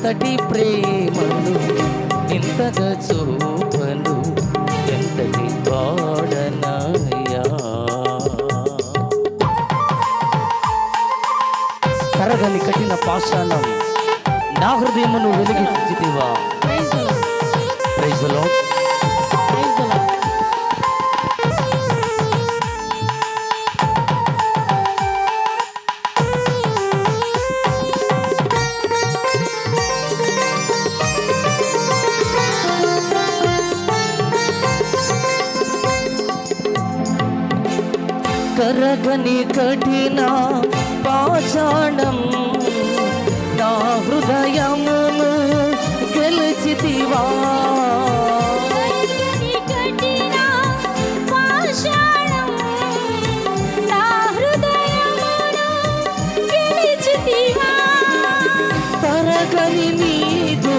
ఇంతటి ప్రేమను ఇంతగా చూపను ఎంతటి వాడనయ్యా. కరగని కఠిన పాషాణం నా హృదయమును వెలిగించితివా. Praise the lord. కరగని కఠిన పాషాణం నా హృదయమును గెలిచితివా. తరగని నీదు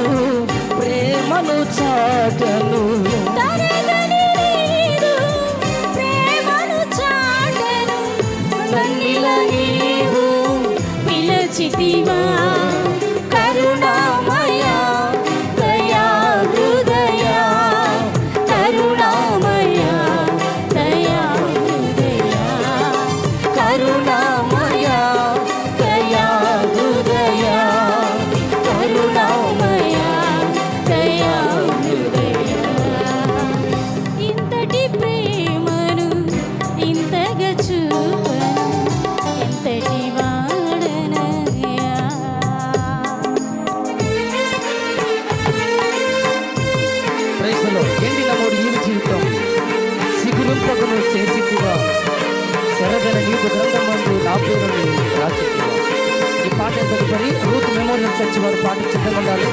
ప్రేమను చాటను పిలచితివా. కరుణామయ దయా హృదయ కరుణామయ దయా హృదయ కరుణామయ దయా హృదయ కరుణామయ దయా హృదయ. ఇంతటి ప్రేమను ఇంతగా చూపను ఎంతటి ఎండిన మూడు ఈవి జీవితం సిగురింపకను చేసితివా. సరగన నీకు గ్రంథమందు నా పేరుని రాసితివా. ఈ పాట తదుపరి రూత్ మెమోరియల్ చర్చ్ వారు పాట సిద్ధంగా ఉండాలి.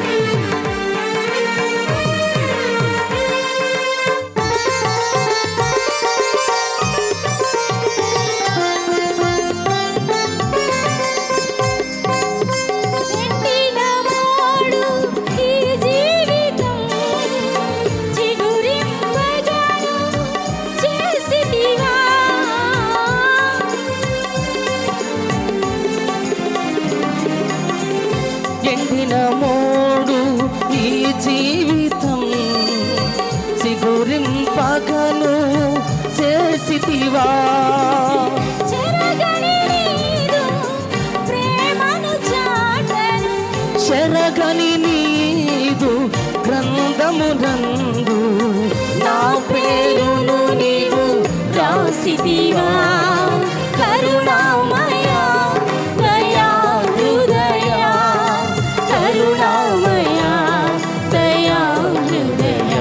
ఎండిన మోడు ఈ జీవితం సిగురింపగను చేసితివా. శరగని నీదు గ్రంథమునందు నా పేరును నీవు రాసితివా. కరుణామయ దయా హృదయ కరుణామయ దయా హృదయ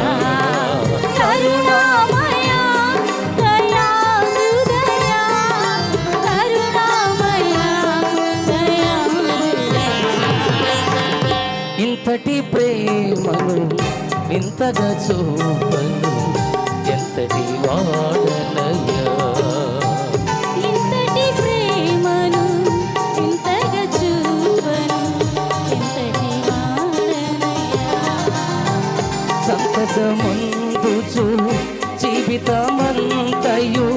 కరుణామయ దయా హృదయ కరుణామయ దయా హృదయ. ఇంతటి ప్రేమను ఇంతగా చూపను ఎంతటి వాడనయ్యా. ఇంతటి ప్రేమను ఇంతగా చూపను ఎంతటి వాడనయ్యా. సంతసమందుచు జీవితమంతయు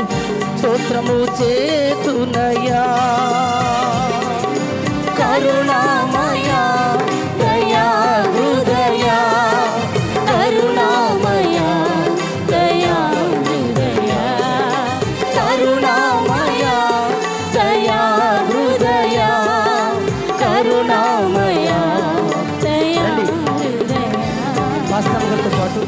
స్తోత్రము చేతునయ్యా. కరుణామయ దయా హృదయ కరుణామయ దయా హృదయ కరుణామయ దయా హృదయ కరుణామయ దయా హృదయ. పాస్టర్ గారితో పాటు